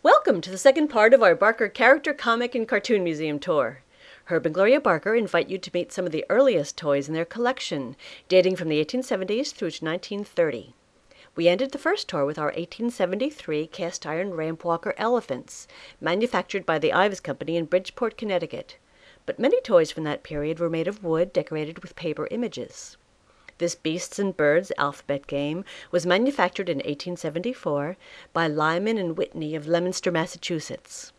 Welcome to the second part of our Barker Character Comic and Cartoon Museum tour. Herb and Gloria Barker invite you to meet some of the earliest toys in their collection, dating from the 1870s through to 1930. We ended the first tour with our 1873 cast iron ramp walker elephants, manufactured by the Ives Company in Bridgeport, Connecticut. But many toys from that period were made of wood decorated with paper images. This Beasts and Birds alphabet game was manufactured in 1874 by Lyman and Whitney of Leominster, Massachusetts.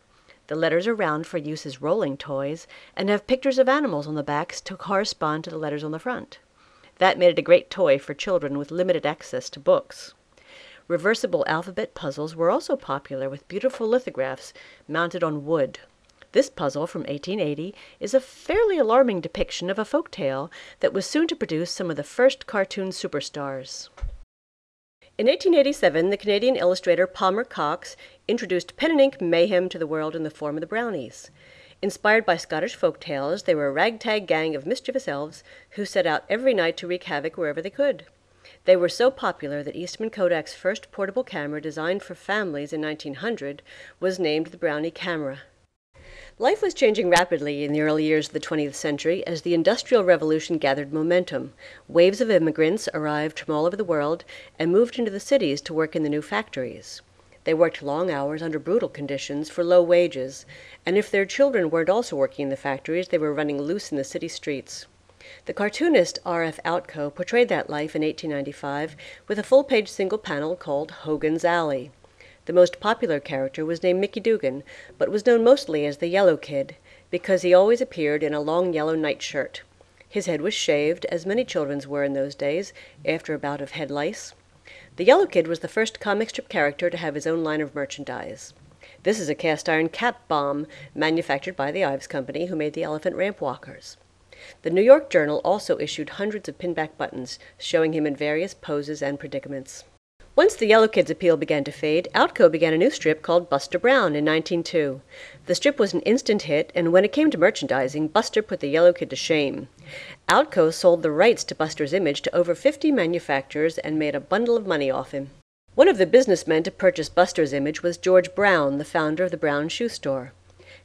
The letters are round for use as rolling toys and have pictures of animals on the backs to correspond to the letters on the front. That made it a great toy for children with limited access to books. Reversible alphabet puzzles were also popular with beautiful lithographs mounted on wood. This puzzle from 1880 is a fairly alarming depiction of a folk tale that was soon to produce some of the first cartoon superstars. In 1887, the Canadian illustrator Palmer Cox introduced pen and ink mayhem to the world in the form of the Brownies. Inspired by Scottish folk tales, they were a ragtag gang of mischievous elves who set out every night to wreak havoc wherever they could. They were so popular that Eastman Kodak's first portable camera, designed for families in 1900, was named the Brownie Camera. Life was changing rapidly in the early years of the 20th century as the Industrial Revolution gathered momentum. Waves of immigrants arrived from all over the world and moved into the cities to work in the new factories. They worked long hours under brutal conditions for low wages, and if their children weren't also working in the factories, they were running loose in the city streets. The cartoonist R.F. Outco portrayed that life in 1895 with a full-page single panel called Hogan's Alley. The most popular character was named Mickey Dugan, but was known mostly as the Yellow Kid, because he always appeared in a long yellow nightshirt. His head was shaved, as many children's were in those days, after a bout of head lice. The Yellow Kid was the first comic strip character to have his own line of merchandise. This is a cast-iron cap bomb manufactured by the Ives Company, who made the elephant ramp walkers. The New York Journal also issued hundreds of pinback buttons, showing him in various poses and predicaments. Once the Yellow Kid's appeal began to fade, Outco began a new strip called Buster Brown in 1902. The strip was an instant hit, and when it came to merchandising, Buster put the Yellow Kid to shame. Outco sold the rights to Buster's image to over 50 manufacturers and made a bundle of money off him. One of the businessmen to purchase Buster's image was George Brown, the founder of the Brown Shoe Store.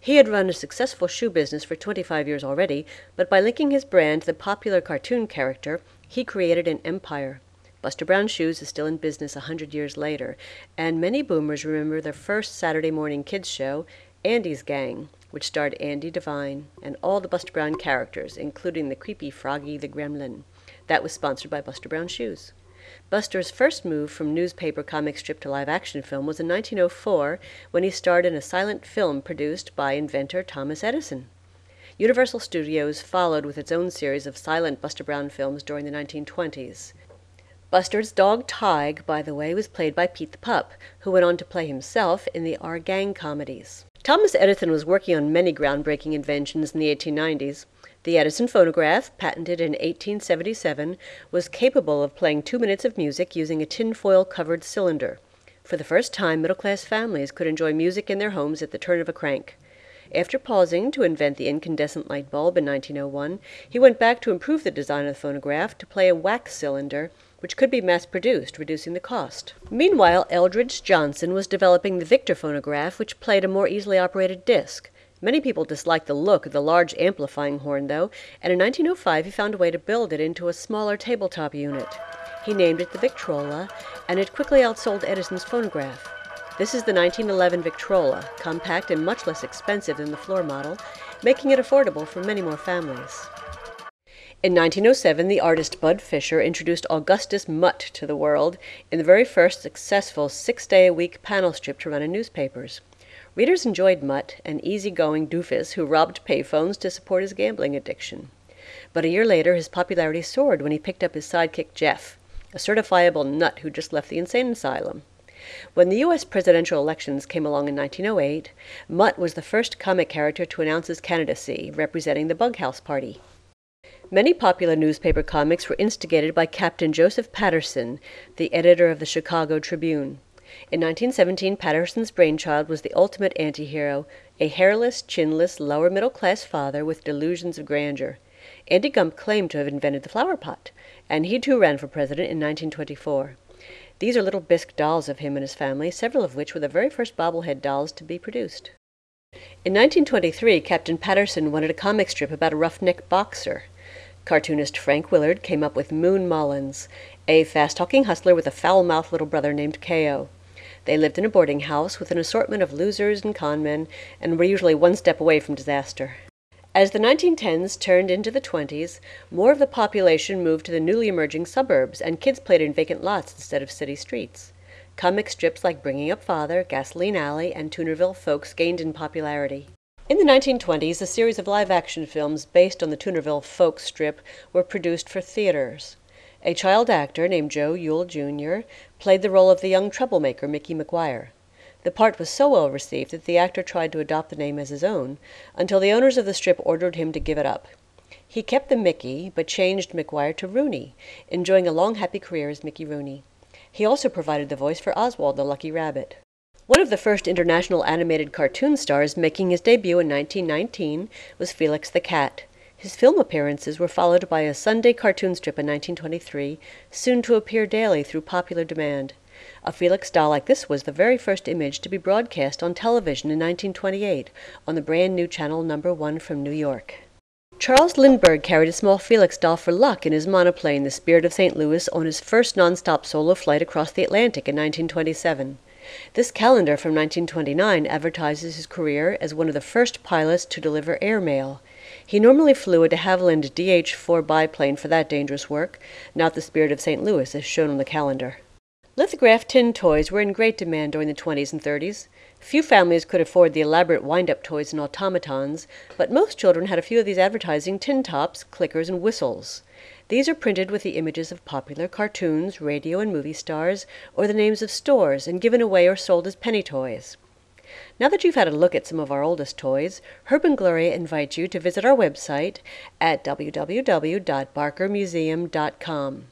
He had run a successful shoe business for 25 years already, but by linking his brand to the popular cartoon character, he created an empire. Buster Brown Shoes is still in business 100 years later, and many boomers remember their first Saturday morning kids show, Andy's Gang, which starred Andy Devine and all the Buster Brown characters, including the creepy Froggy the Gremlin. That was sponsored by Buster Brown Shoes. Buster's first move from newspaper comic strip to live-action film was in 1904, when he starred in a silent film produced by inventor Thomas Edison. Universal Studios followed with its own series of silent Buster Brown films during the 1920s. Buster's dog Tige, by the way, was played by Pete the Pup, who went on to play himself in the Our Gang comedies. Thomas Edison was working on many groundbreaking inventions in the 1890s. The Edison phonograph, patented in 1877, was capable of playing 2 minutes of music using a tinfoil-covered cylinder. For the first time, middle-class families could enjoy music in their homes at the turn of a crank. After pausing to invent the incandescent light bulb in 1901, he went back to improve the design of the phonograph to play a wax cylinder, which could be mass-produced, reducing the cost. Meanwhile, Eldridge Johnson was developing the Victor phonograph, which played a more easily operated disc. Many people disliked the look of the large amplifying horn, though, and in 1905 he found a way to build it into a smaller tabletop unit. He named it the Victrola, and it quickly outsold Edison's phonograph. This is the 1911 Victrola, compact and much less expensive than the floor model, making it affordable for many more families. In 1907, the artist Bud Fisher introduced Augustus Mutt to the world in the very first successful 6-day-a-week panel strip to run in newspapers. Readers enjoyed Mutt, an easy-going doofus who robbed payphones to support his gambling addiction. But a year later, his popularity soared when he picked up his sidekick Jeff, a certifiable nut who just left the insane asylum. When the U.S. presidential elections came along in 1908, Mutt was the first comic character to announce his candidacy, representing the Bughouse Party. Many popular newspaper comics were instigated by Captain Joseph Patterson, the editor of the Chicago Tribune. In 1917, Patterson's brainchild was the ultimate anti-hero, a hairless, chinless, lower-middle-class father with delusions of grandeur. Andy Gump claimed to have invented the flower pot, and he too ran for president in 1924. These are little bisque dolls of him and his family, several of which were the very first bobblehead dolls to be produced. In 1923, Captain Patterson wanted a comic strip about a roughneck boxer. Cartoonist Frank Willard came up with Moon Mullins, a fast-talking hustler with a foul-mouthed little brother named K.O. They lived in a boarding house with an assortment of losers and conmen, and were usually one step away from disaster. As the 1910s turned into the 20s, more of the population moved to the newly emerging suburbs, and kids played in vacant lots instead of city streets. Comic strips like Bringing Up Father, Gasoline Alley, and Toonerville Folks gained in popularity. In the 1920s, a series of live-action films based on the Toonerville Folks strip were produced for theaters. A child actor named Joe Yule, Jr. played the role of the young troublemaker Mickey McGuire. The part was so well received that the actor tried to adopt the name as his own, until the owners of the strip ordered him to give it up. He kept the Mickey, but changed McGuire to Rooney, enjoying a long happy career as Mickey Rooney. He also provided the voice for Oswald the Lucky Rabbit. One of the first international animated cartoon stars making his debut in 1919 was Felix the Cat. His film appearances were followed by a Sunday cartoon strip in 1923, soon to appear daily through popular demand. A Felix doll like this was the very first image to be broadcast on television in 1928 on the brand new Channel No. 1 from New York. Charles Lindbergh carried a small Felix doll for luck in his monoplane, the Spirit of St. Louis, on his first nonstop solo flight across the Atlantic in 1927. This calendar from 1929 advertises his career as one of the first pilots to deliver airmail. He normally flew a de Havilland DH-4 biplane for that dangerous work, not the Spirit of St. Louis as shown on the calendar. Lithographed tin toys were in great demand during the 20s and 30s. Few families could afford the elaborate wind-up toys and automatons, but most children had a few of these advertising tin tops, clickers, and whistles. These are printed with the images of popular cartoons, radio and movie stars, or the names of stores, and given away or sold as penny toys. Now that you've had a look at some of our oldest toys, Herb and Gloria invite you to visit our website at www.barkermuseum.com.